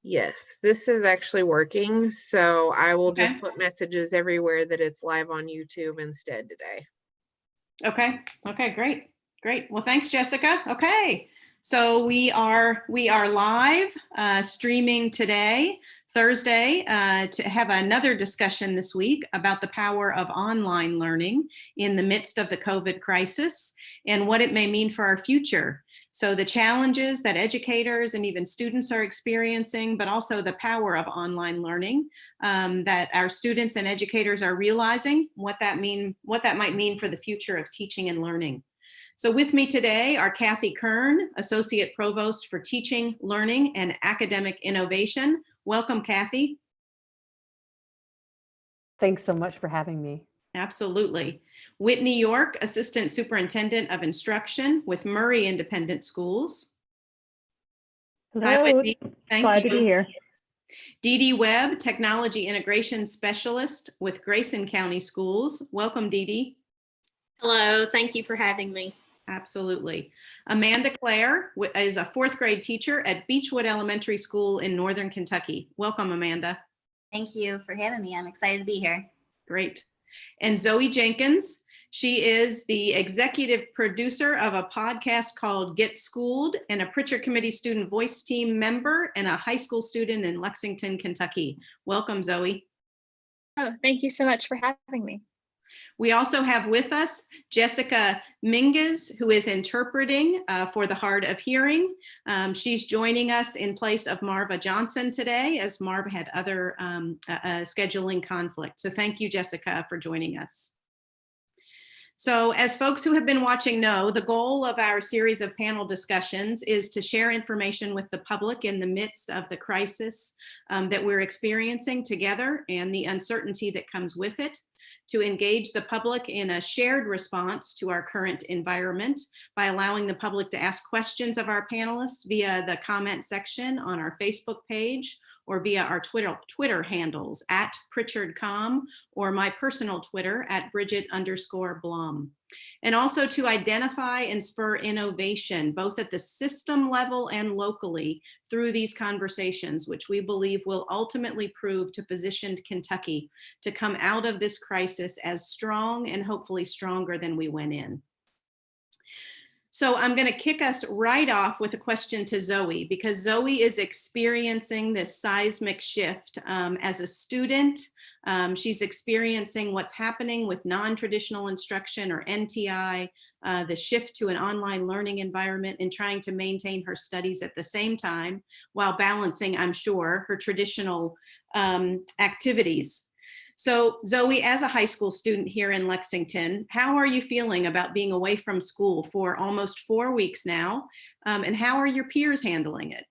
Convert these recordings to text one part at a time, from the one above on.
Yes, this is actually working, so I will Okay. just put messages everywhere that it's live on YouTube instead today. Okay. Okay, great. Great. Well, thanks, Jessica. Okay. So we are live streaming today, Thursday, to have another discussion this week about the power of online learning in the midst of the COVID crisis and what it may mean for our future. So the challenges that educators and even students are experiencing, but also the power of online learning that our students and educators are realizing, what that might mean for the future of teaching and learning. So with me today are Kathy Kern, Associate Provost for Teaching, Learning, and Academic Innovation. Welcome, Kathy. Thanks so much for having me. Absolutely. Whitney York, Assistant Superintendent of Instruction with Murray Independent Schools. Hello. Hi, Whitney. Thank Glad you. to be here. Dee Dee Webb, Technology Integration Specialist with Grayson County Schools. Welcome, Dee Dee. Hello, thank you for having me. Absolutely. Amanda Clare is a fourth grade teacher at Beechwood Elementary School in Northern Kentucky. Welcome, Amanda. Thank you for having me. I'm excited to be here. Great. And Zowie Jenkins, she is the executive producer of a podcast called Get Schooled and a Pritchard Committee Student Voice Team member and a high school student in Lexington, Kentucky. Welcome, Zowie. Oh, thank you so much for having me. We also have with us Jessica Mingus, who is interpreting for the Hard of Hearing. She's joining us in place of Marva Johnson today, as Marva had other scheduling conflict. So thank you, Jessica, for joining us. So as folks who have been watching know, the goal of our series of panel discussions is to share information with the public in the midst of the crisis that we're experiencing together and the uncertainty that comes with it, to engage the public in a shared response to our current environment by allowing the public to ask questions of our panelists via the comment section on our Facebook page or via our Twitter handles at PritchardCom or my personal Twitter at Bridget_Blum. And also to identify and spur innovation, both at the system level and locally through these conversations, which we believe will ultimately prove to position Kentucky to come out of this crisis as strong and hopefully stronger than we went in. So I'm going to kick us right off with a question to Zowie, because Zowie is experiencing this seismic shift as a student. She's experiencing what's happening with non-traditional instruction, or NTI, the shift to an online learning environment, and trying to maintain her studies at the same time while balancing, I'm sure, her traditional activities. So Zowie, as a high school student here in Lexington, how are you feeling about being away from school for almost 4 weeks now? And how are your peers handling it?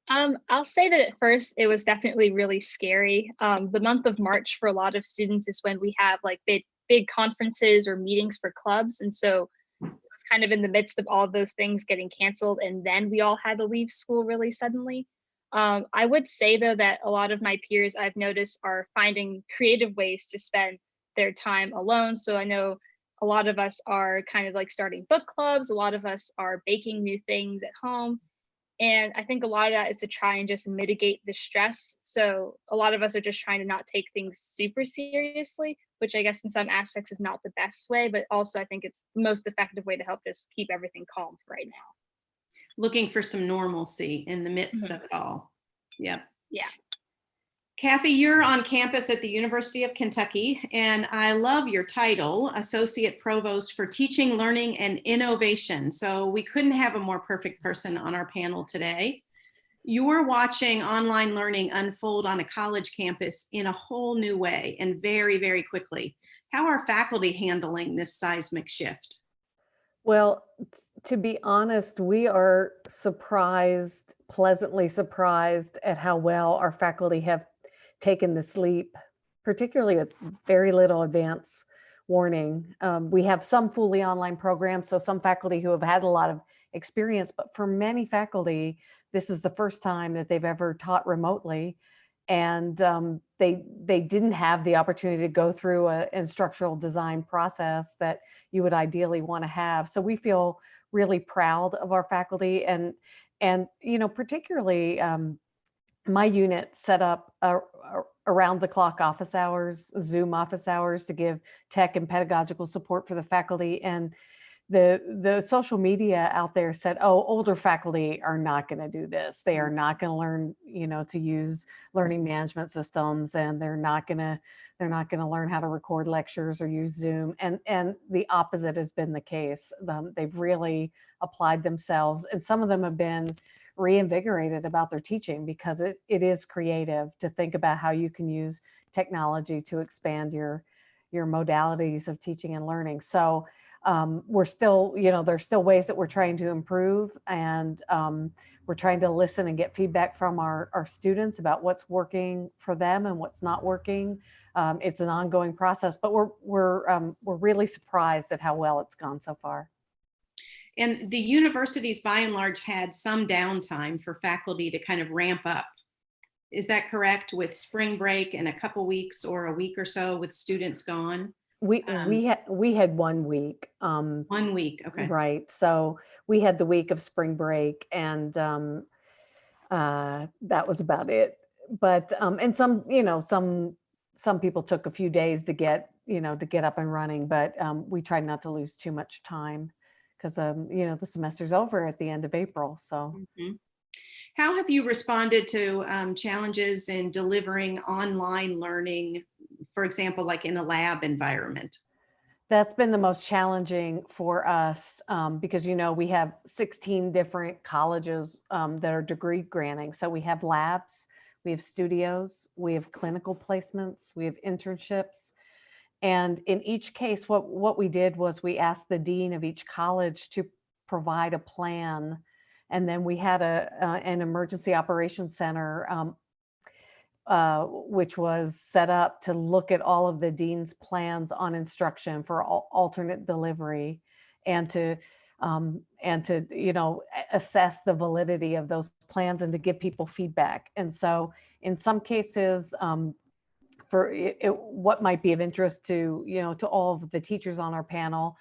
I'll say that at first it was definitely really scary. The month of March for a lot of students is when we have like big conferences or meetings for clubs. And so it was kind of in the midst of all of those things getting canceled. And then we all had to leave school really suddenly. I would say though that a lot of my peers I've noticed are finding creative ways to spend their time alone. So I know a lot of us are kind of like starting book clubs. A lot of us are baking new things at home. And I think a lot of that is to try and just mitigate the stress. So a lot of us are just trying to not take things super seriously, which I guess in some aspects is not the best way, but also I think it's the most effective way to help us keep everything calm for right now. Looking for some normalcy in the midst of it all. Yep. Yeah. Kathy, you're on campus at the University of Kentucky, and I love your title, Associate Provost for Teaching, Learning, and Innovation. So we couldn't have a more perfect person on our panel today. You're watching online learning unfold on a college campus in a whole new way and very, very quickly. How are faculty handling this seismic shift? Well, to be honest, we are surprised, pleasantly surprised at how well our faculty have taken this leap, particularly with very little advance warning. We have some fully online programs, so some faculty who have had a lot of experience, but for many faculty, this is the first time that they've ever taught remotely. And they didn't have the opportunity to go through an instructional design process that you would ideally want to have. So we feel really proud of our faculty, and particularly my unit set up around the clock office hours, Zoom office hours, to give tech and pedagogical support for the faculty. And the social media out there said, oh, older faculty are not going to do this. They are not going to learn, to use learning management systems, and they're not going to learn how to record lectures or use Zoom. And the opposite has been the case. They've really applied themselves, and some of them have been reinvigorated about their teaching, because it is creative to think about how you can use technology to expand your modalities of teaching and learning. So we're still, there's still ways that we're trying to improve, and we're trying to listen and get feedback from our students about what's working for them and what's not working. It's an ongoing process, but we're really surprised at how well it's gone so far. And the universities, by and large, had some downtime for faculty to kind of ramp up. Is that correct, with spring break and a couple weeks or a week or so with students gone? We had 1 week. 1 week, okay. Right. So we had the week of spring break, and that was about it. But and some people took a few days to get up and running, but we tried not to lose too much time, because the semester's over at the end of April. So how have you responded to challenges in delivering online learning, for example, like in a lab environment? That's been the most challenging for us, because we have 16 different colleges that are degree granting. So we have labs, we have studios, we have clinical placements, we have internships. And in each case, what we did was we asked the dean of each college to provide a plan. And then we had an emergency operations center, which was set up to look at all of the dean's plans on instruction for alternate delivery, and to assess the validity of those plans and to give people feedback. And so in some cases, for what might be of interest to to all of the teachers on our panel,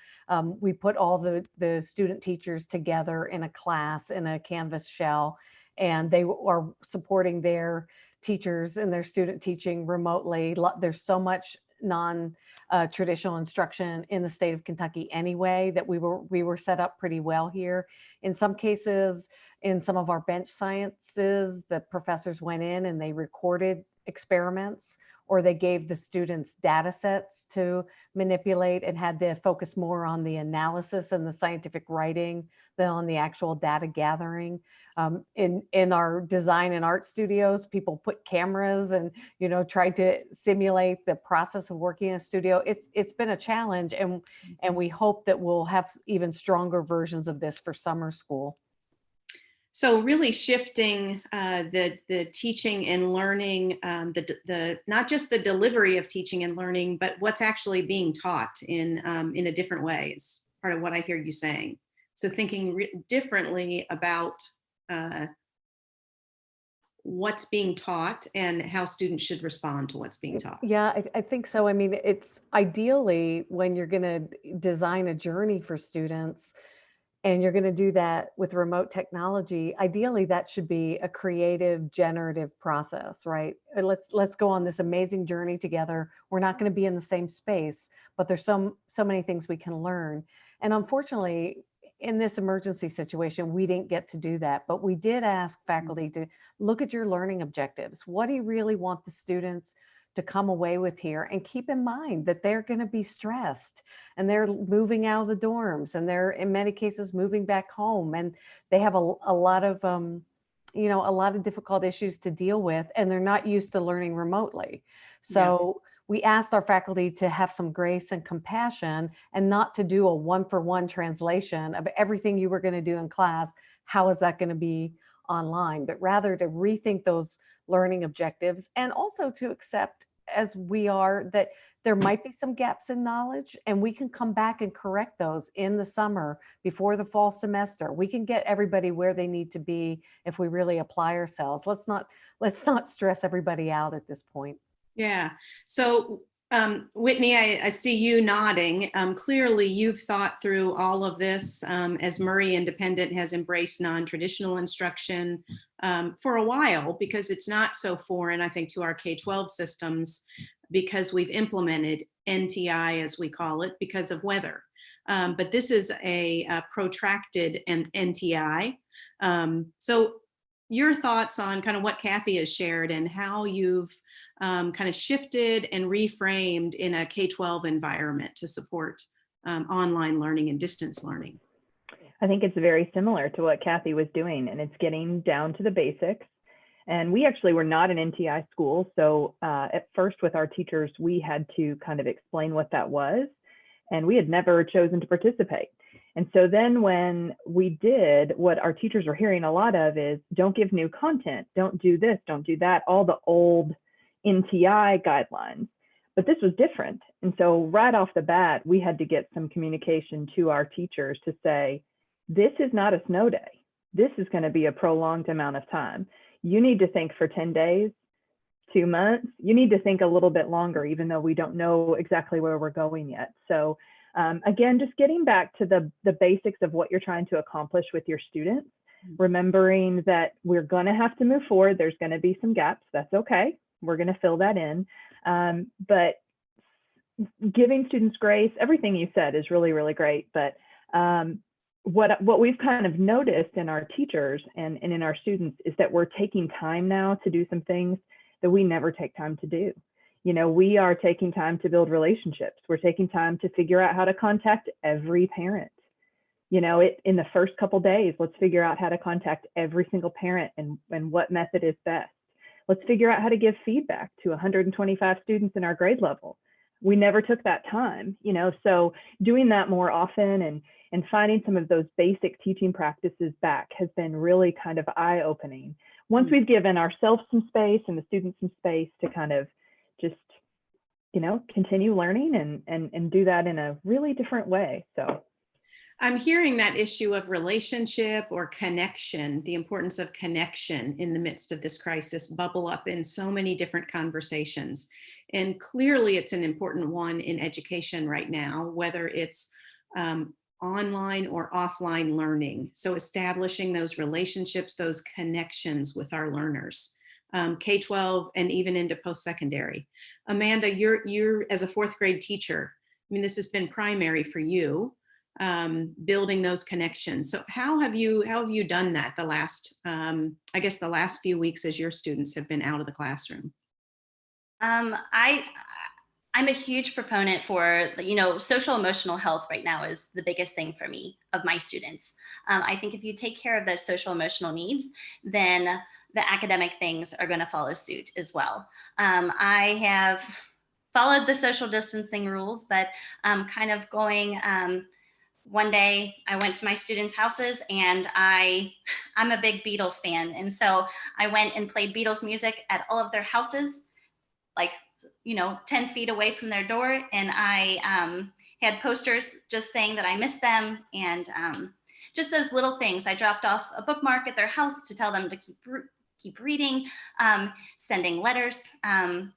we put all the student teachers together in a class in a Canvas shell, and they are supporting their teachers and their student teaching remotely. There's so much non-traditional instruction in the state of Kentucky anyway, that we were set up pretty well here. In some cases, in some of our bench sciences, the professors went in and they recorded experiments, or they gave the students data sets to manipulate and had to focus more on the analysis and the scientific writing than on the actual data gathering. In our design and art studios, people put cameras and tried to simulate the process of working in a studio. It's been a challenge, and we hope that we'll have even stronger versions of this for summer school. So really shifting the teaching and learning, the not just the delivery of teaching and learning, but what's actually being taught in a different way is part of what I hear you saying. So thinking differently about what's being taught and how students should respond to what's being taught. Yeah, I think so. I mean, it's ideally, when you're going to design a journey for students, and you're going to do that with remote technology, ideally that should be a creative, generative process, right? Let's go on this amazing journey together. We're not going to be in the same space, but there's so many things we can learn. And unfortunately, in this emergency situation, we didn't get to do that, but we did ask faculty to look at your learning objectives. What do you really want the students to come away with here? And keep in mind that they're going to be stressed, and they're moving out of the dorms, and they're in many cases moving back home, and they have a lot of a lot of difficult issues to deal with, and they're not used to learning remotely. So we asked our faculty to have some grace and compassion, and not to do a one-for-one translation of everything you were going to do in class. How is that going to be online? But rather to rethink those learning objectives, and also to accept, as we are, that there might be some gaps in knowledge, and we can come back and correct those in the summer before the fall semester. We can get everybody where they need to be if we really apply ourselves. Let's not stress everybody out at this point. Yeah. So Whitney, I see you nodding. Clearly, you've thought through all of this as Murray Independent has embraced non-traditional instruction for a while, because it's not so foreign, I think, to our K-12 systems, because we've implemented NTI, as we call it, because of weather. But this is a protracted NTI. So your thoughts on kind of what Kathy has shared and how you've kind of shifted and reframed in a K-12 environment to support online learning and distance learning. I think it's very similar to what Kathy was doing, and it's getting down to the basics. And we actually were not an NTI school. So at first with our teachers, we had to kind of explain what that was, and we had never chosen to participate. And so then when we did, what our teachers were hearing a lot of is, don't give new content, don't do this, don't do that, all the old NTI guidelines. But this was different. And so right off the bat, we had to get some communication to our teachers to say, this is not a snow day. This is going to be a prolonged amount of time. You need to think for 10 days, 2 months. You need to think a little bit longer, even though we don't know exactly where we're going yet. So again, just getting back to the basics of what you're trying to accomplish with your students, remembering that we're going to have to move forward. There's going to be some gaps. That's okay. We're going to fill that in. But giving students grace, everything you said is really, really great. But what we've kind of noticed in our teachers and in our students is that we're taking time now to do some things that we never take time to do. You know, we are taking time to build relationships. We're taking time to figure out how to contact every parent. You know, in the first couple days, let's figure out how to contact every single parent and what method is best. Let's figure out how to give feedback to 125 students in our grade level. We never took that time, you know, so doing that more often and finding some of those basic teaching practices back has been really kind of eye-opening. Once we've given ourselves some space and the students some space to kind of just, you know, continue learning and do that in a really different way. So I'm hearing that issue of relationship or connection, the importance of connection in the midst of this crisis, bubble up in so many different conversations. And clearly it's an important one in education right now, whether it's online or offline learning. So establishing those relationships, those connections with our learners, K-12 and even into post-secondary. Amanda, you're as a fourth grade teacher, I mean, this has been primary for you. Building those connections. So how have you done that the last, I guess the last few weeks as your students have been out of the classroom? I'm a huge proponent for, you know, social emotional health right now is the biggest thing for me of my students. I think if you take care of those social emotional needs, then the academic things are going to follow suit as well. I have followed the social distancing rules, but kind of going, one day I went to my students' houses and I'm a big Beatles fan. And so I went and played Beatles music at all of their houses, like, you know, 10 feet away from their door. And I had posters just saying that I miss them. And just those little things. I dropped off a bookmark at their house to tell them to keep reading, sending letters,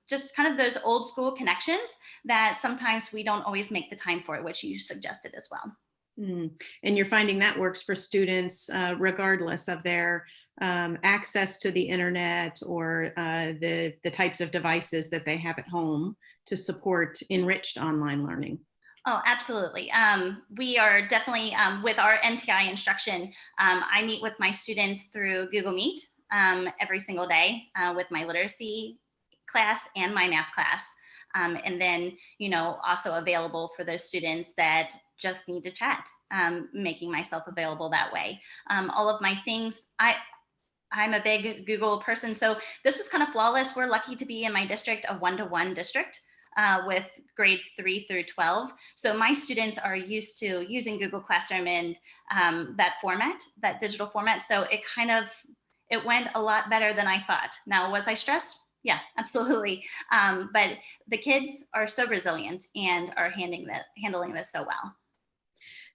just kind of those old school connections that sometimes we don't always make the time for, which you suggested as well. And you're finding that works for students regardless of their access to the internet or the types of devices that they have at home to support enriched online learning. Oh, absolutely. We are definitely, with our NTI instruction, I meet with my students through Google Meet every single day with my literacy class and my math class. And then, you know, also available for those students that just need to chat, making myself available that way. All of my things, I'm a big Google person, so this was kind of flawless. We're lucky to be in my district, a 1-to-1 district with grades 3 through 12. So my students are used to using Google Classroom in that format, that digital format. So it went a lot better than I thought. Now, was I stressed? Yeah, absolutely. But the kids are so resilient and are handling this so well.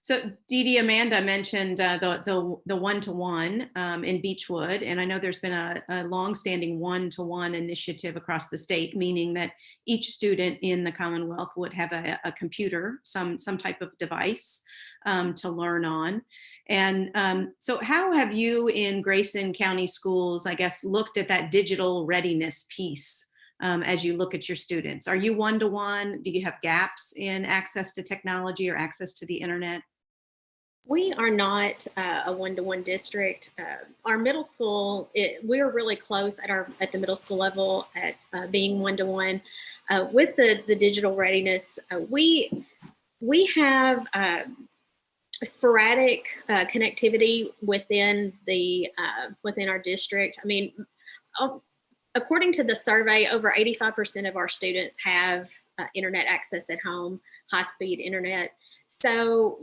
So Dee Dee, Amanda mentioned the one-to-one in Beechwood, and I know there's been a longstanding one-to-one initiative across the state, meaning that each student in the Commonwealth would have a computer, some type of device to learn on. And so how have you in Grayson County Schools, I guess, looked at that digital readiness piece as you look at your students? Are you one-to-one? Do you have gaps in access to technology or access to the internet? We are not a one-to-one district. Our middle school, we're really close at the middle school level at being one-to-one. With the digital readiness, we have sporadic connectivity within our district. I mean, according to the survey, over 85% of our students have internet access at home, high-speed internet. So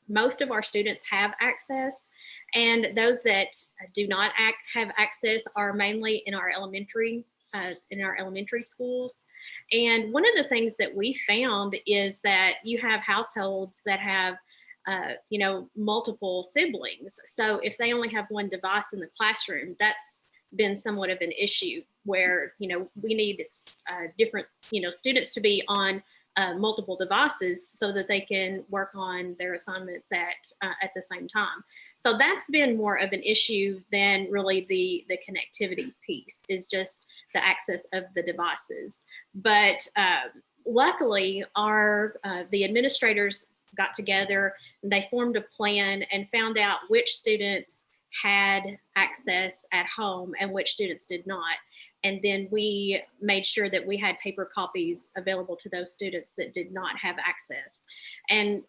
most of our students have access, and those that do not have access are mainly in our elementary schools. And one of the things that we found is that you have households that have multiple siblings. So if they only have one device in the classroom, that's been somewhat of an issue where, we need different, students to be on multiple devices so that they can work on their assignments at the same time. So that's been more of an issue than really the connectivity piece, is just the access of the devices. But luckily, the administrators got together and they formed a plan and found out which students had access at home and which students did not. And then we made sure that we had paper copies available to those students that did not have access. And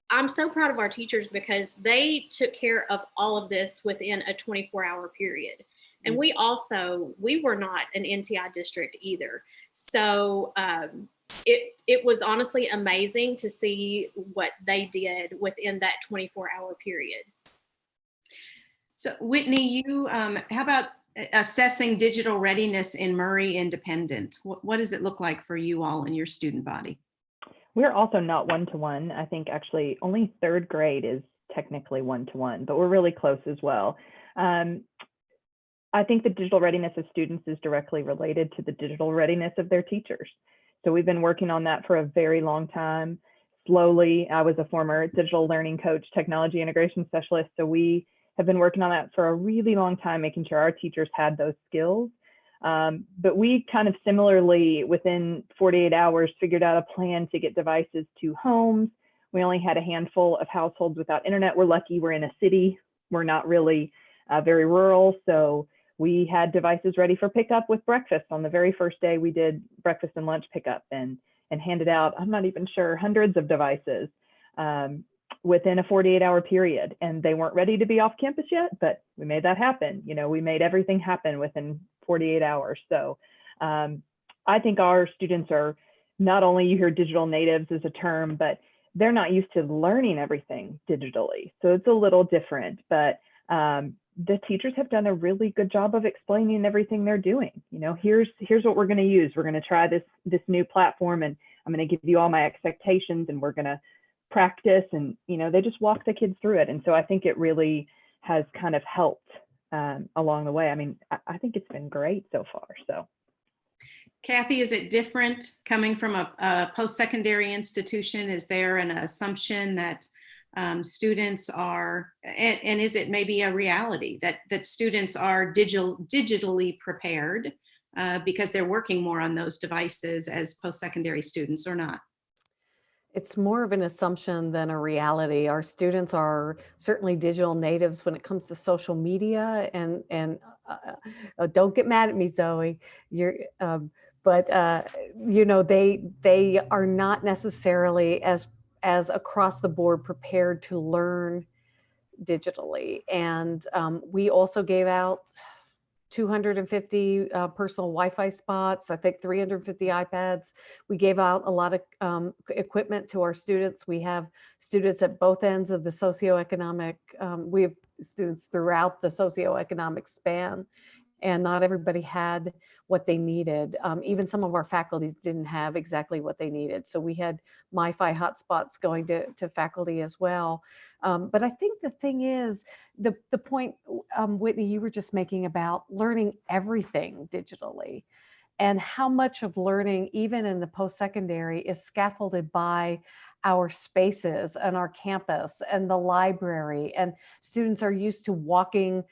I'm so proud of our teachers because they took care of all of this within a 24-hour period. And we were not an NTI district either. So it was honestly amazing to see what they did within that 24-hour period. So Whitney, how about assessing digital readiness in Murray Independent? What does it look like for you all in your student body? We're also not one-to-one. I think actually only third grade is technically one-to-one, but we're really close as well. I think the digital readiness of students is directly related to the digital readiness of their teachers. So we've been working on that for a very long time. Slowly, I was a former digital learning coach, technology integration specialist. So we have been working on that for a really long time, making sure our teachers had those skills. But we kind of similarly, within 48 hours, figured out a plan to get devices to homes. We only had a handful of households without internet. We're lucky we're in a city. We're not really very rural. So we had devices ready for pickup with breakfast. On the very first day, we did breakfast and lunch pickup and handed out, I'm not even sure, hundreds of devices within a 48-hour period. And they weren't ready to be off campus yet, but we made that happen. We made everything happen within 48 hours. So I think our students are not only, you hear digital natives as a term, but they're not used to learning everything digitally. So it's a little different, but the teachers have done a really good job of explaining everything they're doing. Here's what we're going to use. We're going to try this new platform, and I'm going to give you all my expectations, and we're going to practice. And they just walk the kids through it. And so I think it really has kind of helped along the way. I mean, I think it's been great so far. So, Kathy, is it different coming from a post-secondary institution? Is there an assumption that students are, and is it maybe a reality that students are digitally prepared because they're working more on those devices as post-secondary students, or not? It's more of an assumption than a reality. Our students are certainly digital natives when it comes to social media, and don't get mad at me, Zoe. They are not necessarily as across the board prepared to learn digitally. And we also gave out 250 personal Wi-Fi spots, I think 350 iPads. We gave out a lot of equipment to our students. We have students at both ends of the socioeconomic, we have students throughout the socioeconomic span. and not everybody had what they needed. Even some of our faculty didn't have exactly what they needed. So we had MiFi hotspots going to faculty as well. But I think the thing is, the point, Whitney, you were just making about learning everything digitally, and how much of learning, even in the post-secondary, is scaffolded by our spaces and our campus and the library. And students are used to walking,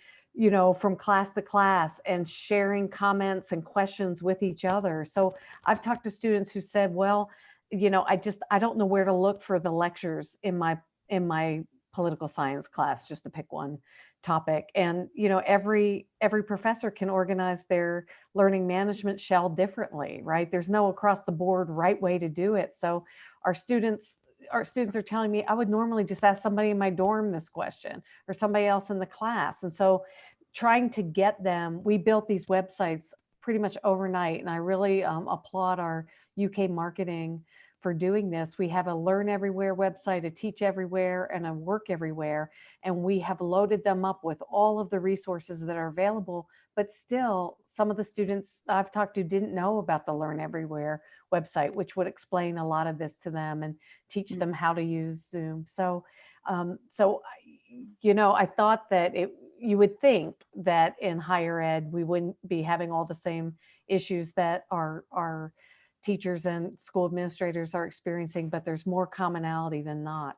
from class to class and sharing comments and questions with each other. So I've talked to students who said, well, I don't know where to look for the lectures in my political science class, just to pick one topic. And every professor can organize their learning management shell differently, right? There's no across the board right way to do it. So our students are telling me, I would normally just ask somebody in my dorm this question, or somebody else in the class. And so trying to get them, we built these websites pretty much overnight, and I really applaud our UK marketing for doing this. We have a Learn Everywhere website, a Teach Everywhere, and a Work Everywhere, and we have loaded them up with all of the resources that are available. But still, some of the students I've talked to didn't know about the Learn Everywhere website, which would explain a lot of this to them and teach them how to use Zoom. So, I thought that you would think that in higher ed, we wouldn't be having all the same issues that our teachers and school administrators are experiencing, but there's more commonality than not.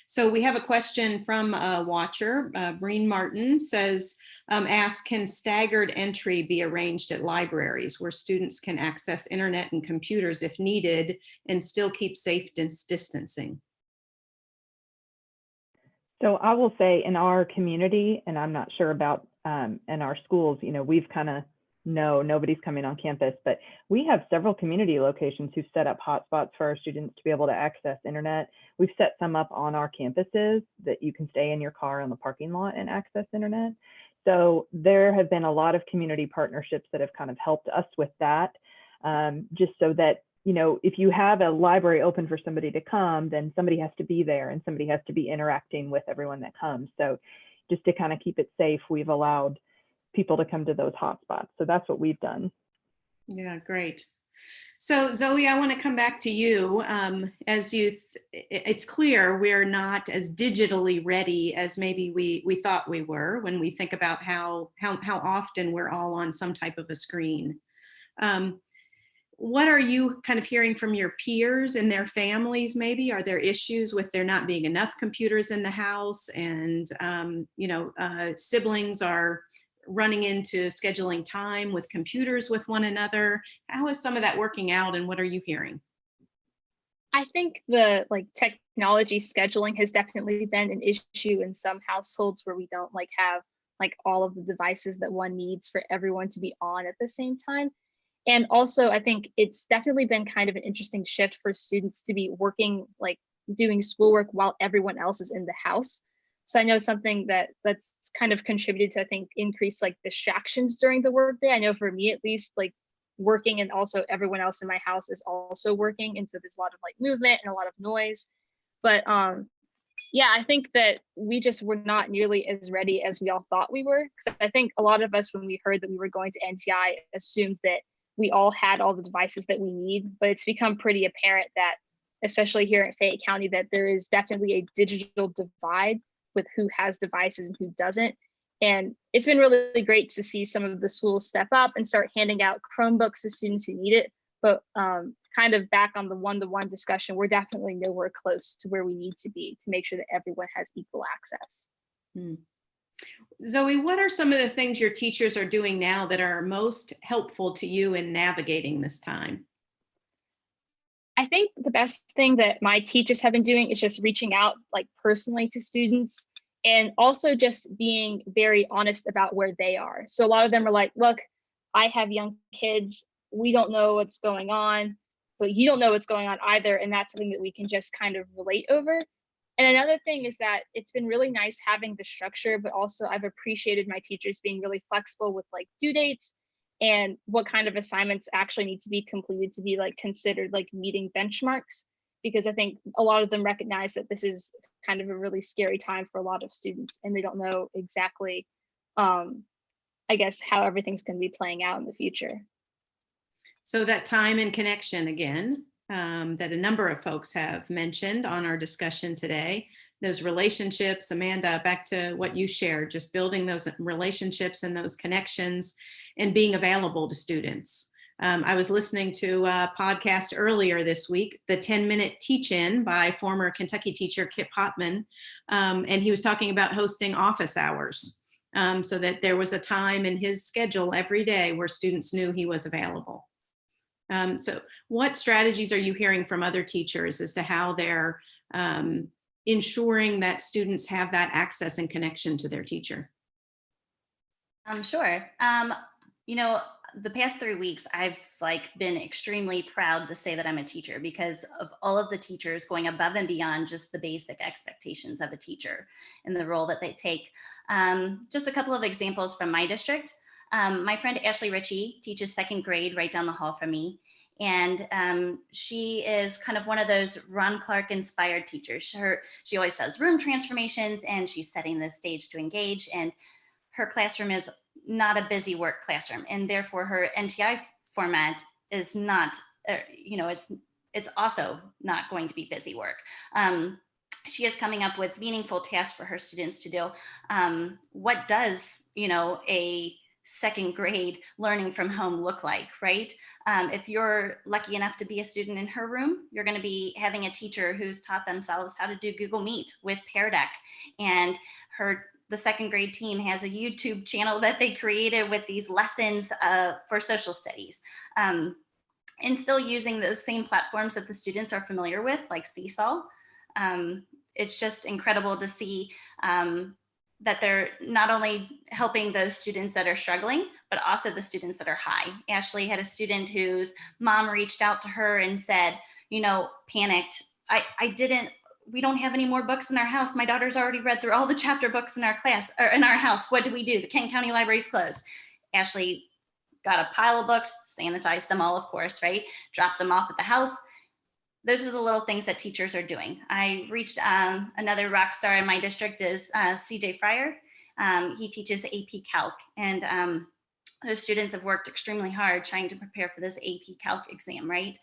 So we have a question from a watcher. Breen Martin says, ask, can staggered entry be arranged at libraries where students can access internet and computers if needed and still keep safe distancing? So I will say in our community, and I'm not sure about in our schools, we've kind of nobody's coming on campus, but we have several community locations who've set up hotspots for our students to be able to access internet. We've set some up on our campuses that you can stay in your car in the parking lot and access internet. So there have been a lot of community partnerships that have kind of helped us with that, just so that, if you have a library open for somebody to come, then somebody has to be there and somebody has to be interacting with everyone that comes. So just to kind of keep it safe, we've allowed people to come to those hotspots. So that's what we've done. Yeah, great. So Zowie, I want to come back to you. It's clear we're not as digitally ready as maybe we thought we were when we think about how often we're all on some type of a screen. What are you kind of hearing from your peers and their families maybe? Are there issues with there not being enough computers in the house, and siblings are running into scheduling time with computers with one another? How is some of that working out, and what are you hearing? I think the technology scheduling has definitely been an issue in some households where we don't have all of the devices that one needs for everyone to be on at the same time. And also, I think it's definitely been kind of an interesting shift for students to be working, doing schoolwork while everyone else is in the house. So I know something that's kind of contributed to, I think, increased distractions during the workday. I know for me, at least, working, and also everyone else in my house is also working. And so there's a lot of movement and a lot of noise. But yeah, I think that we just were not nearly as ready as we all thought we were. Because I think a lot of us, when we heard that we were going to NTI, assumed that we all had all the devices that we need. But it's become pretty apparent that, especially here in Fayette County, that there is definitely a digital divide with who has devices and who doesn't. And it's been really great to see some of the schools step up and start handing out Chromebooks to students who need it. But kind of back on the one-to-one discussion, we're definitely nowhere close to where we need to be to make sure that everyone has equal access. Zowie, what are some of the things your teachers are doing now that are most helpful to you in navigating this time? I think the best thing that my teachers have been doing is just reaching out personally to students, and also just being very honest about where they are. So a lot of them are like, look, I have young kids. We don't know what's going on, but you don't know what's going on either. And that's something that we can just kind of relate over. And another thing is that it's been really nice having the structure, but also I've appreciated my teachers being really flexible with due dates and what kind of assignments actually need to be completed to be considered meeting benchmarks, because I think a lot of them recognize that this is kind of a really scary time for a lot of students and they don't know exactly I guess, how everything's going to be playing out in the future. So that time and connection again, that a number of folks have mentioned on our discussion today, those relationships. Amanda, back to what you shared, just building those relationships and those connections and being available to students. I was listening to a podcast earlier this week, the 10-minute teach-in by former Kentucky teacher Kip Hotman, and he was talking about hosting office hours, so that there was a time in his schedule every day where students knew he was available. So what strategies are you hearing from other teachers as to how they're ensuring that students have that access and connection to their teacher? Sure. You know, the past 3 weeks, I've been extremely proud to say that I'm a teacher because of all of the teachers going above and beyond just the basic expectations of a teacher and the role that they take. Just a couple of examples from my district. My friend Ashley Ritchie teaches 2nd grade right down the hall from me. And she is kind of one of those Ron Clark inspired teachers. She always does room transformations and she's setting the stage to engage. And her classroom is not a busy work classroom. And therefore her NTI format is not, it's also not going to be busy work. She is coming up with meaningful tasks for her students to do. What does, a 2nd grade learning from home look like, right? If you're lucky enough to be a student in her room, you're going to be having a teacher who's taught themselves how to do Google Meet with Pear Deck. And the 2nd grade team has a YouTube channel that they created with these lessons for social studies. And still using those same platforms that the students are familiar with, like Seesaw. It's just incredible to see that they're not only helping those students that are struggling, but also the students that are high. Ashley had a student whose mom reached out to her and said, panicked. We don't have any more books in our house. My daughter's already read through all the chapter books in our class or in our house. What do we do? The Kent County Library's closed. Ashley got a pile of books, sanitized them all, of course, right? Dropped them off at the house. Those are the little things that teachers are doing. I reached another rock star in my district is CJ Fryer. He teaches AP Calc, and those students have worked extremely hard trying to prepare for this AP Calc exam, right?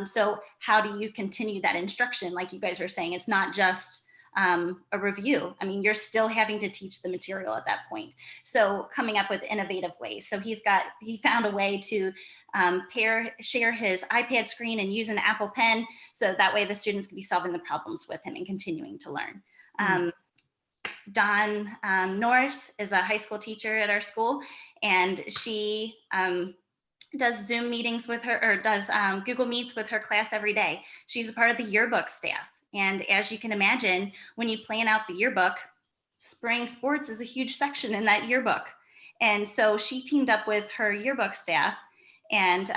So how do you continue that instruction? Like you guys were saying, it's not just a review. I mean, you're still having to teach the material at that point. So coming up with innovative ways. So he found a way to share his iPad screen and use an Apple Pen. So that way the students can be solving the problems with him and continuing to learn. Dawn Norris is a high school teacher at our school, and she does Zoom meetings with her, or does Google Meets with her class every day. She's a part of the yearbook staff. And as you can imagine, when you plan out the yearbook, spring sports is a huge section in that yearbook. And so she teamed up with her yearbook staff, and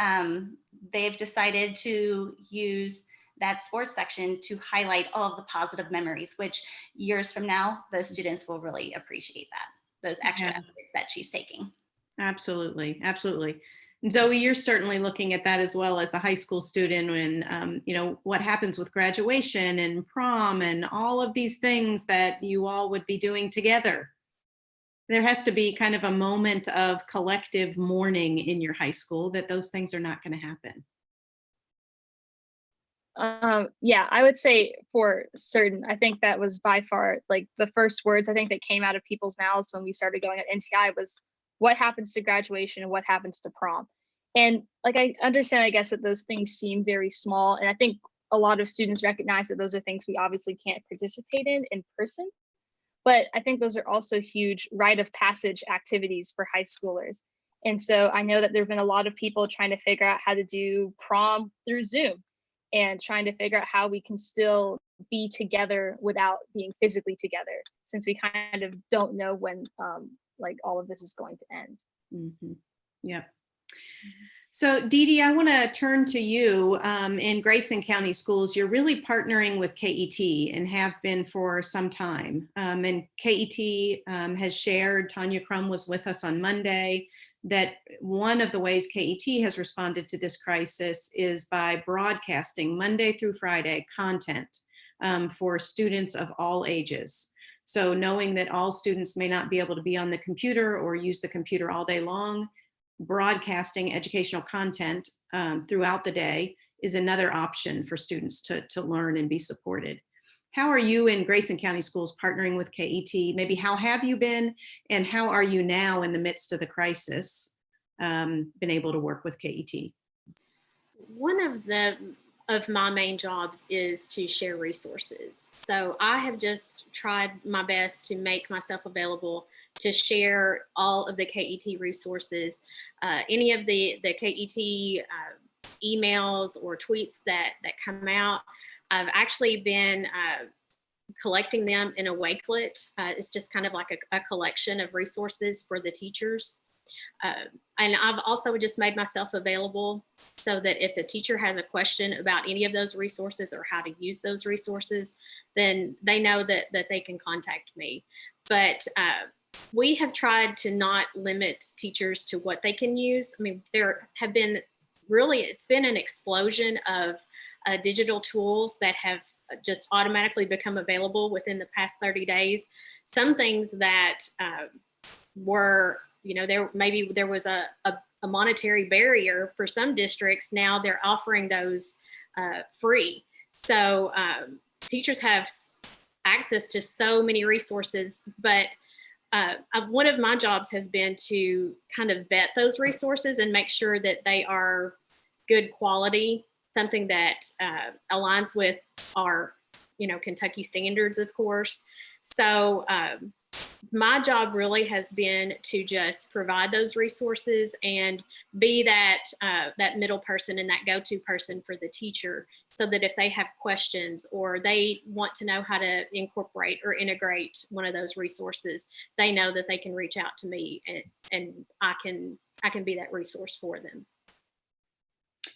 they've decided to use that sports section to highlight all of the positive memories, which years from now, those students will really appreciate that, those extra efforts that she's taking. Absolutely, absolutely. And Zoe, you're certainly looking at that as well as a high school student, and what happens with graduation and prom and all of these things that you all would be doing together. There has to be kind of a moment of collective mourning in your high school that those things are not going to happen. Yeah, I would say for certain, I think that was by far the first words I think that came out of people's mouths when we started going at NTI was, what happens to graduation and what happens to prom? And I understand, I guess, that those things seem very small. And I think a lot of students recognize that those are things we obviously can't participate in person. But I think those are also huge rite of passage activities for high schoolers. And so I know that there have been a lot of people trying to figure out how to do prom through Zoom and trying to figure out how we can still be together without being physically together, since we kind of don't know when all of this is going to end. Mm-hmm. Yeah. So Dee Dee, I want to turn to you. In Grayson County Schools, you're really partnering with KET and have been for some time. And KET has shared, Tanya Crum was with us on Monday, that one of the ways KET has responded to this crisis is by broadcasting Monday through Friday content for students of all ages. So knowing that all students may not be able to be on the computer or use the computer all day long, broadcasting educational content throughout the day is another option for students to learn and be supported. How are you in Grayson County Schools partnering with KET? Maybe how have you been, and how are you now in the midst of the crisis been able to work with KET? One of my main jobs is to share resources. So I have just tried my best to make myself available to share all of the KET resources, any of the KET emails or tweets that come out. I've actually been collecting them in a wakelet. It's just kind of like a collection of resources for the teachers. And I've also just made myself available so that if a teacher has a question about any of those resources or how to use those resources, then they know that they can contact me. But we have tried to not limit teachers to what they can use. I mean, there have been it's been an explosion of digital tools that have just automatically become available within the past 30 days. Some things that were, there was a monetary barrier for some districts. Now they're offering those free. So teachers have access to so many resources, but one of my jobs has been to kind of vet those resources and make sure that they are good quality, something that aligns with our, Kentucky standards, of course. So my job really has been to just provide those resources and be that middle person and that go-to person for the teacher, so that if they have questions or they want to know how to incorporate or integrate one of those resources, they know that they can reach out to me, and I can be that resource for them.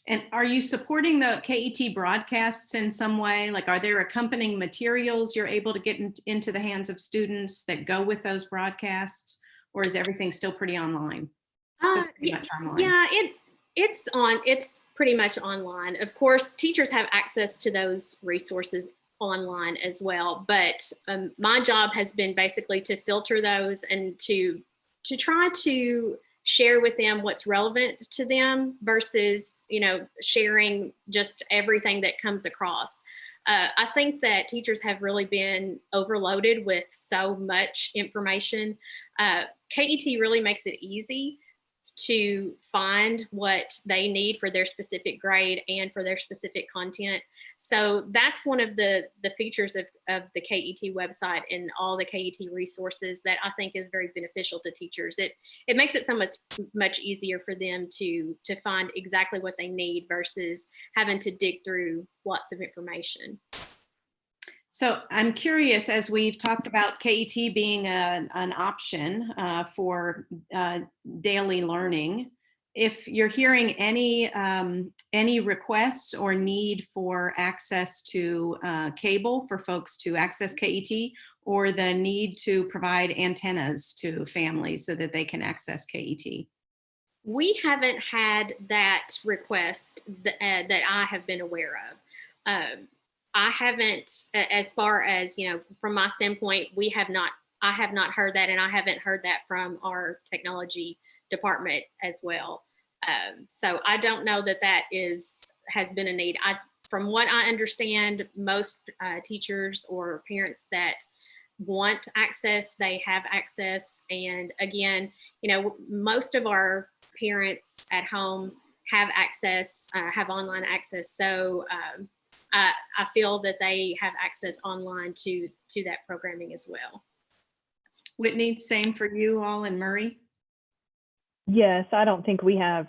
And are you supporting the KET broadcasts in some way? Like, are there accompanying materials you're able to get into the hands of students that go with those broadcasts? Or is everything still pretty online? Yeah, it's pretty much online. Of course, teachers have access to those resources online as well. But my job has been basically to filter those and to try to share with them what's relevant to them versus, sharing just everything that comes across. I think that teachers have really been overloaded with so much information. KET really makes it easy to find what they need for their specific grade and for their specific content. So that's one of the features of the KET website and all the KET resources that I think is very beneficial to teachers. It makes it so much easier for them to find exactly what they need versus having to dig through lots of information. So I'm curious, as we've talked about KET being an option for daily learning, if you're hearing any requests or need for access to cable for folks to access KET, or the need to provide antennas to families so that they can access KET. We haven't had that request that I have been aware of. I haven't, as far as, from my standpoint, I have not heard that, and I haven't heard that from our technology department as well. So I don't know that has been a need. From what I understand, most teachers or parents that want access, they have access. And again, most of our parents at home have access, have online access. So I feel that they have access online to that programming as well. Whitney, same for you all in Murray? Yes, I don't think we have,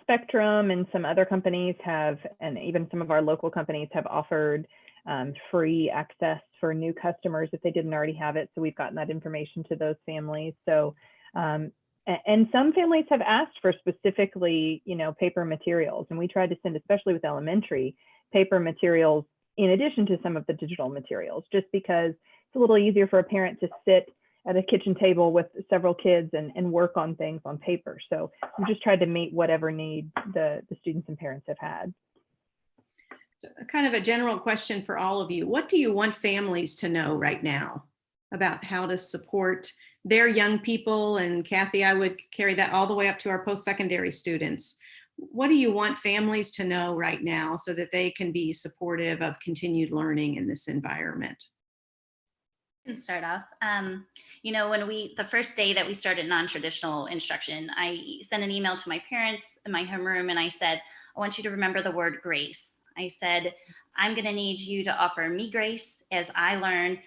Spectrum and some other companies have, and even some of our local companies have offered free access for new customers if they didn't already have it. So we've gotten that information to those families. So, and some families have asked for specifically, paper materials, and we tried to send, especially with elementary, paper materials in addition to some of the digital materials, just because it's a little easier for a parent to sit at a kitchen table with several kids and work on things on paper. So we just tried to meet whatever need the students and parents have had. So kind of a general question for all of you. What do you want families to know right now about how to support their young people. And Kathy, I would carry that all the way up to our post-secondary students. What do you want families to know right now so that they can be supportive of continued learning in this environment? Can start off. You know, when the first day that we started non-traditional instruction, I sent an email to my parents in my homeroom and I said, I want you to remember the word grace. I said, I'm going to need you to offer me grace as I learn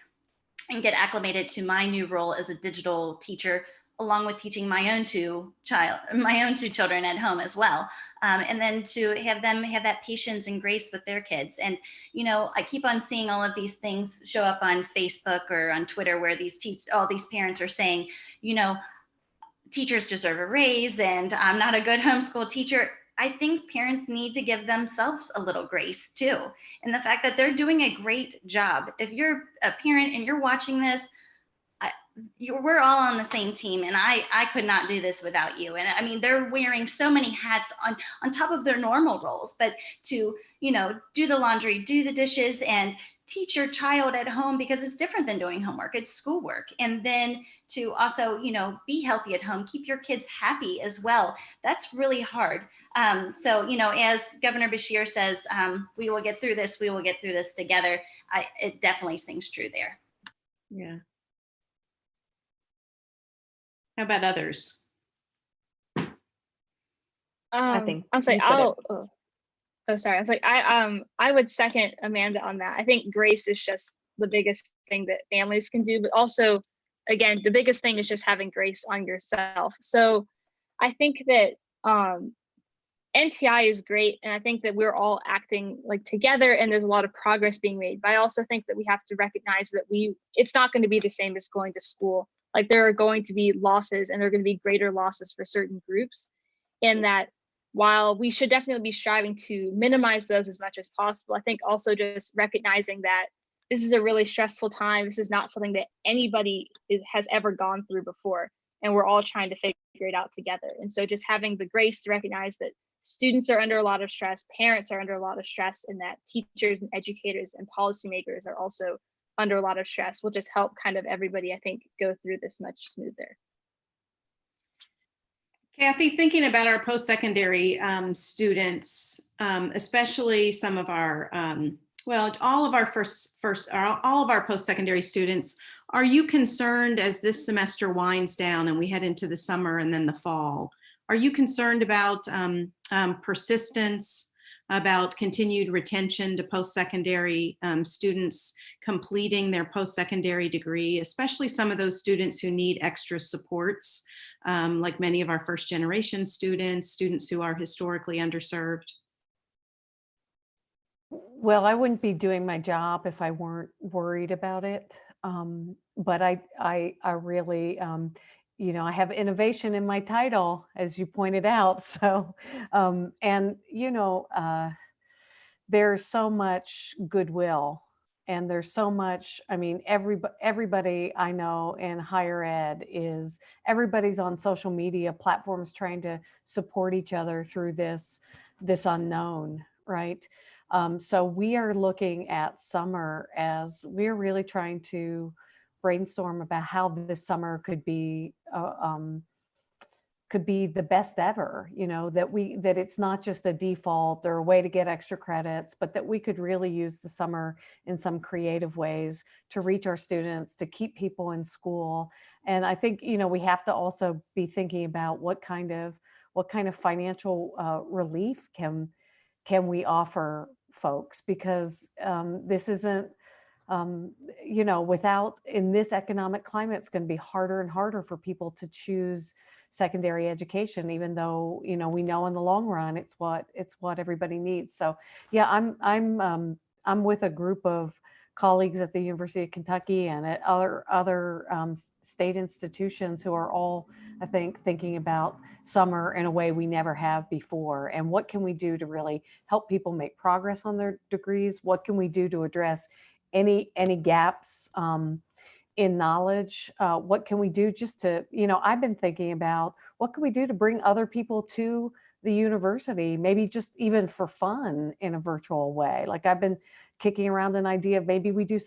and get acclimated to my new role as a digital teacher, along with teaching my own two children at home as well. And then to have them have that patience and grace with their kids. And, you know, I keep on seeing all of these things show up on Facebook or on Twitter where all these parents are saying, you know, teachers deserve a raise and I'm not a good homeschool teacher. I think parents need to give themselves a little grace too. And the fact that they're doing a great job. If you're a parent and you're watching this, we're all on the same team, and I could not do this without you. And I mean, they're wearing so many hats on top of their normal roles, but to, you know, do the laundry, do the dishes, and teach your child at home, because it's different than doing homework, it's schoolwork. And then to also, you know, be healthy at home, keep your kids happy as well. That's really hard. So, you know, as Governor Beshear says, we will get through this. We will get through this together. It definitely sings true there. Yeah. How about others? I think I'll say you said it. sorry. I was like, I would second Amanda on that. I think grace is just the biggest thing that families can do, but also, again, the biggest thing is just having grace on yourself. So I think that NTI is great, and I think that we're all acting like together, and there's a lot of progress being made. But I also think that we have to recognize that it's not going to be the same as going to school. Like, there are going to be losses, and there are going to be greater losses for certain groups, and that while we should definitely be striving to minimize those as much as possible, I think also just recognizing that this is a really stressful time. This is not something that anybody has ever gone through before, and we're all trying to figure it out together. And so just having the grace to recognize that students are under a lot of stress, parents are under a lot of stress, and that teachers and educators and policymakers are also under a lot of stress will just help kind of everybody, I think, go through this much smoother. Kathy, thinking about our post-secondary students, especially some of our, all of our all of our post-secondary students, are you concerned as this semester winds down and we head into the summer and then the fall? Are you concerned about persistence, about continued retention to post-secondary students completing their post-secondary degree, especially some of those students who need extra supports, like many of our first-generation students who are historically underserved? Well, I wouldn't be doing my job if I weren't worried about it. But I really, you know, I have innovation in my title, as you pointed out. So, and, you know, there's so much goodwill, and there's so much, I mean, everybody I know in higher ed everybody's on social media platforms trying to support each other through this unknown, right? So we are looking at summer as we're really trying to brainstorm about how this summer could be the best ever, you know, that it's not just a default or a way to get extra credits, but that we could really use the summer in some creative ways to reach our students, to keep people in school. And I think, you know, we have to also be thinking about what kind of financial relief can we offer folks, because this isn't, you know, in this economic climate, it's going to be harder and harder for people to choose secondary education, even though, you know, we know in the long run it's what everybody needs. So yeah, I'm with a group of colleagues at the University of Kentucky and at other state institutions who are all, I think, thinking about summer in a way we never have before. And what can we do to really help people make progress on their degrees? What can we do to address any gaps in knowledge? What can we do just to, you know, I've been thinking about what can we do to bring other people to the university, maybe just even for fun in a virtual way. Like I've been kicking around an idea of maybe we do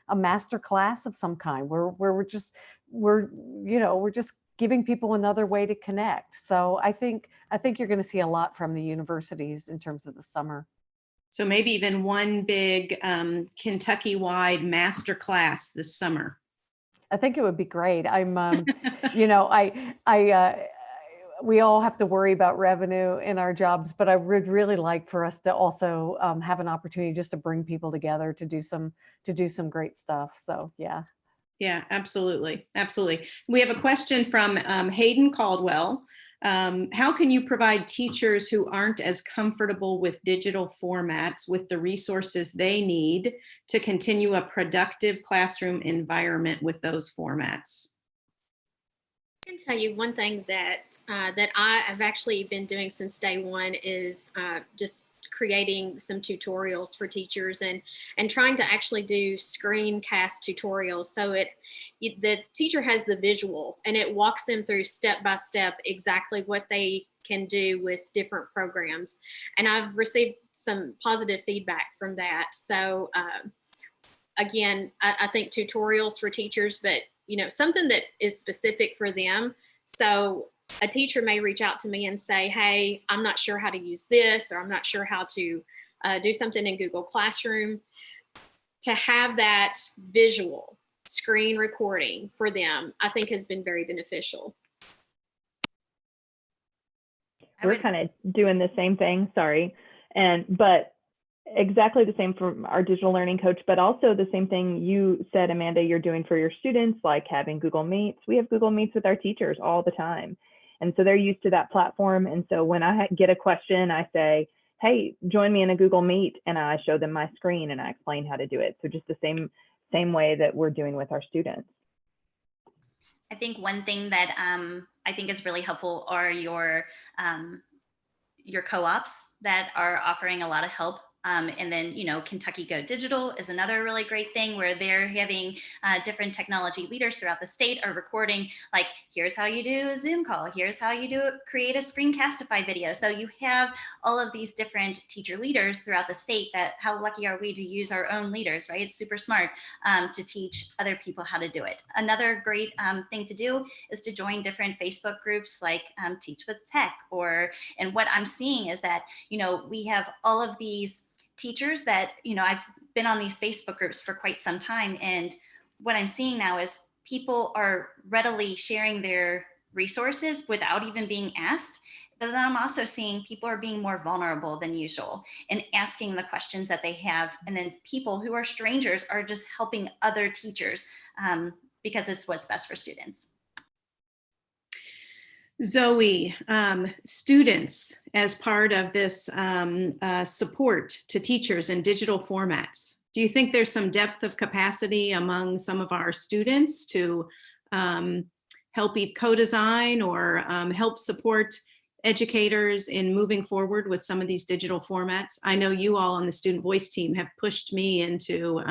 a master class of some kind where we're just giving people another way to connect. So I think you're going to see a lot from the universities in terms of the summer. So maybe even one big Kentucky-wide master class this summer. I think it would be great. I'm, we all have to worry about revenue in our jobs, but I would really like for us to also have an opportunity just to bring people together to do some great stuff. So yeah. Yeah, absolutely. Absolutely. We have a question from Hayden Caldwell. How can you provide teachers who aren't as comfortable with digital formats with the resources they need to continue a productive classroom environment with those formats? I can tell you one thing that I've actually been doing since day one is just creating some tutorials for teachers and trying to actually do screencast tutorials so the teacher has the visual and it walks them through step by step exactly what they can do with different programs. And I've received some positive feedback from that. So again, I think tutorials for teachers, but something that is specific for them. So a teacher may reach out to me and say, hey, I'm not sure how to use this, or I'm not sure how to do something in Google Classroom. To have that visual screen recording for them, I think has been very beneficial. We're kind of doing the same thing, sorry. But exactly the same from our digital learning coach, but also the same thing you said, Amanda, you're doing for your students, like having Google Meets. We have Google Meets with our teachers all the time. And so they're used to that platform. And so when I get a question, I say, hey, join me in a Google Meet, and I show them my screen and I explain how to do it. So just the same way that we're doing with our students. I think one thing that I think is really helpful are your co-ops that are offering a lot of help. And then, Kentucky Go Digital is another really great thing where they're having different technology leaders throughout the state are recording, like, here's how you do a Zoom call, here's how you create a Screencastify video. So you have all of these different teacher leaders throughout the state that how lucky are we to use our own leaders, right? It's super smart to teach other people how to do it. Another great thing to do is to join different Facebook groups like Teach with Tech, and what I'm seeing is that, we have all of these teachers that, I've been on these Facebook groups for quite some time. And what I'm seeing now is people are readily sharing their resources without even being asked. But then I'm also seeing people are being more vulnerable than usual and asking the questions that they have. And then people who are strangers are just helping other teachers because it's what's best for students. Zoe, students as part of this support to teachers in digital formats, do you think there's some depth of capacity among some of our students to help either co-design or help support educators in moving forward with some of these digital formats? I know you all on the Student Voice team have pushed me into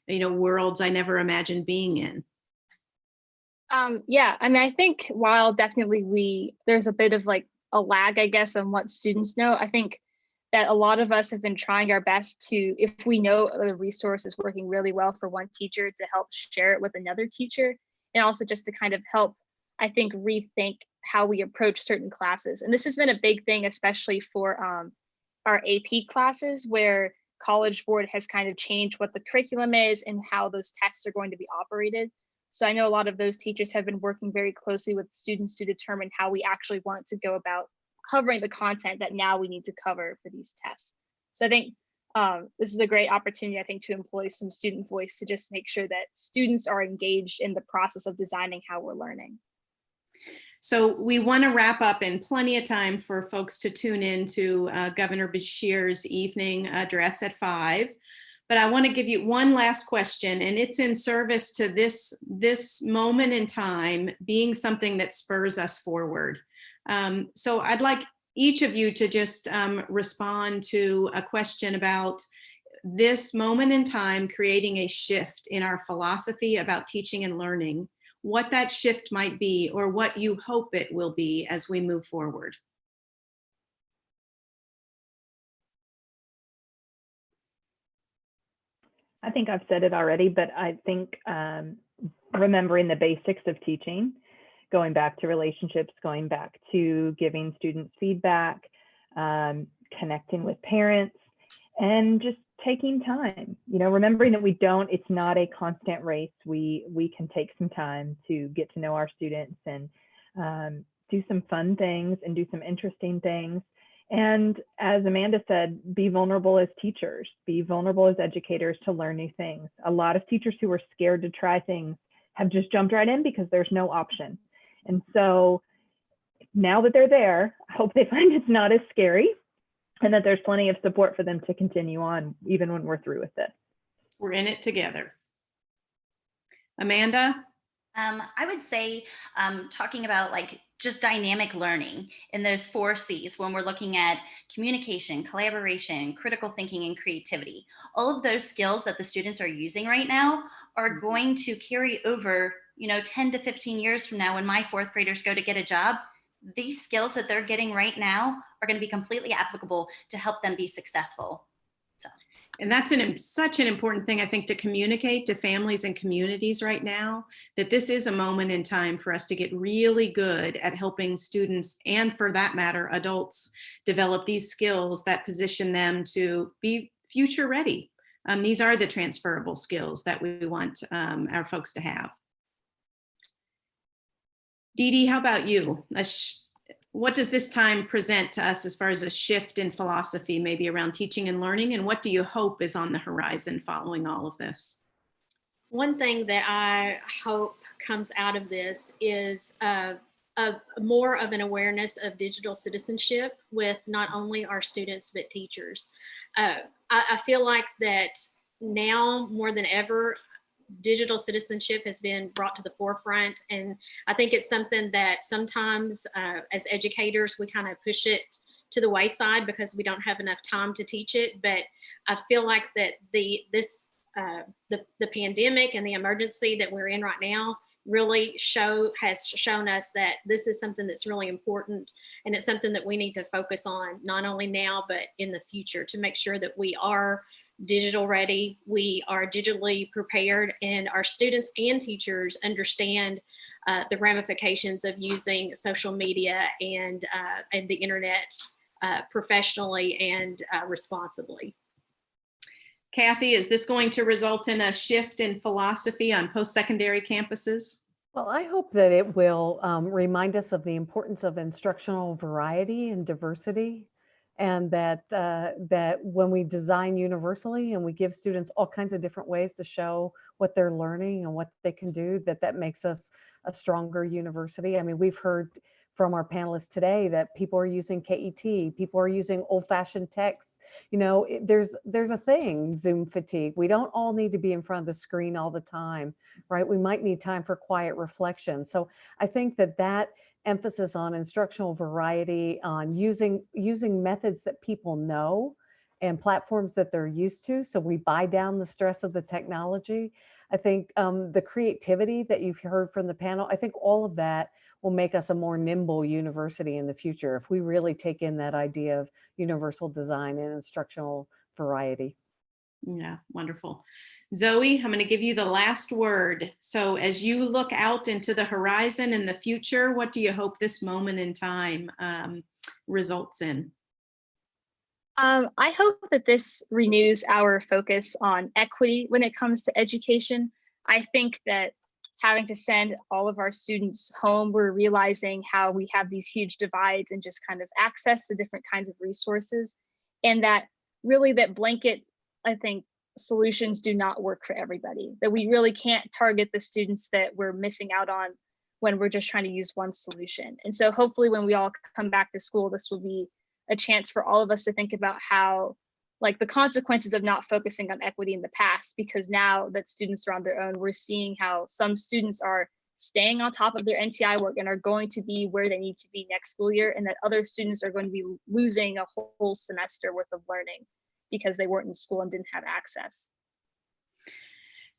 worlds I never imagined being in. Yeah, I mean, I think while definitely there's a bit of like a lag, I guess, on what students know, I think that a lot of us have been trying our best to, if we know the resource is working really well for one teacher, to help share it with another teacher, and also just to kind of help, I think, rethink how we approach certain classes. And this has been a big thing, especially for our AP classes, where College Board has kind of changed what the curriculum is and how those tests are going to be operated. So I know a lot of those teachers have been working very closely with students to determine how we actually want to go about covering the content that now we need to cover for these tests. So I think this is a great opportunity, I think, to employ some student voice to just make sure that students are engaged in the process of designing how we're learning. So we want to wrap up in plenty of time for folks to tune in to Governor Beshear's evening address at 5. But I want to give you one last question, and it's in service to this moment in time being something that spurs us forward. So I'd like each of you to just respond to a question about this moment in time creating a shift in our philosophy about teaching and learning, what that shift might be, or what you hope it will be as we move forward. I think I've said it already, but I think remembering the basics of teaching, going back to relationships, going back to giving students feedback, connecting with parents, and just taking time, remembering that it's not a constant race. We can take some time to get to know our students and do some fun things and do some interesting things. And as Amanda said, be vulnerable as teachers, be vulnerable as educators to learn new things. A lot of teachers who are scared to try things have just jumped right in because there's no option. And so now that they're there, I hope they find it's not as scary and that there's plenty of support for them to continue on even when we're through with this. We're in it together. Amanda? I would say talking about just dynamic learning in those 4 C's when we're looking at communication, collaboration, critical thinking, and creativity. All of those skills that the students are using right now are going to carry over, 10 to 15 years from now when my 4th graders go to get a job. These skills that they're getting right now are going to be completely applicable to help them be successful. And that's such an important thing, I think, to communicate to families and communities right now, that this is a moment in time for us to get really good at helping students, and for that matter, adults, develop these skills that position them to be future ready. These are the transferable skills that we want our folks to have. Dee Dee, how about you? What does this time present to us as far as a shift in philosophy, maybe around teaching and learning? And what do you hope is on the horizon following all of this? One thing that I hope comes out of this is more of an awareness of digital citizenship with not only our students, but teachers. I feel like that now more than ever, digital citizenship has been brought to the forefront. And I think it's something that sometimes as educators, we kind of push it to the wayside because we don't have enough time to teach it. But I feel like that the pandemic and the emergency that we're in right now really has shown us that this is something that's really important. And it's something that we need to focus on, not only now, but in the future, to make sure that we are digital ready, we are digitally prepared, and our students and teachers understand the ramifications of using social media and the internet professionally and responsibly. Kathy, is this going to result in a shift in philosophy on post-secondary campuses? Well, I hope that it will remind us of the importance of instructional variety and diversity, and that when we design universally and we give students all kinds of different ways to show what they're learning and what they can do, that makes us a stronger university. I mean, we've heard from our panelists today that people are using KET, people are using old-fashioned texts. There's a thing, Zoom fatigue. We don't all need to be in front of the screen all the time, right? We might need time for quiet reflection. So I think that emphasis on instructional variety, on using methods that people know and platforms that they're used to, so we buy down the stress of the technology. I think the creativity that you've heard from the panel, I think all of that will make us a more nimble university in the future if we really take in that idea of universal design and instructional variety. Yeah, wonderful. Zowie, I'm going to give you the last word. So as you look out into the horizon in the future, what do you hope this moment in time results in? I hope that this renews our focus on equity when it comes to education. I think that having to send all of our students home, we're realizing how we have these huge divides and just kind of access to different kinds of resources, and that really that blanket, I think, solutions do not work for everybody, that we really can't target the students that we're missing out on when we're just trying to use one solution. And so hopefully when we all come back to school, this will be a chance for all of us to think about how, like, the consequences of not focusing on equity in the past, because now that students are on their own, we're seeing how some students are staying on top of their NTI work and are going to be where they need to be next school year, and that other students are going to be losing a whole semester worth of learning because they weren't in school and didn't have access.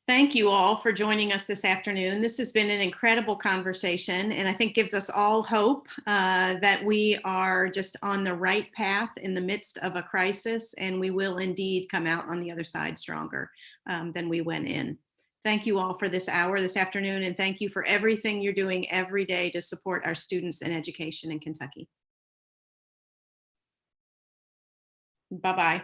Thank you all for joining us this afternoon. This has been an incredible conversation, and I think gives us all hope that we are just on the right path in the midst of a crisis, and we will indeed come out on the other side stronger than we went in. Thank you all for this hour this afternoon, and thank you for everything you're doing every day to support our students and education in Kentucky. Bye-bye.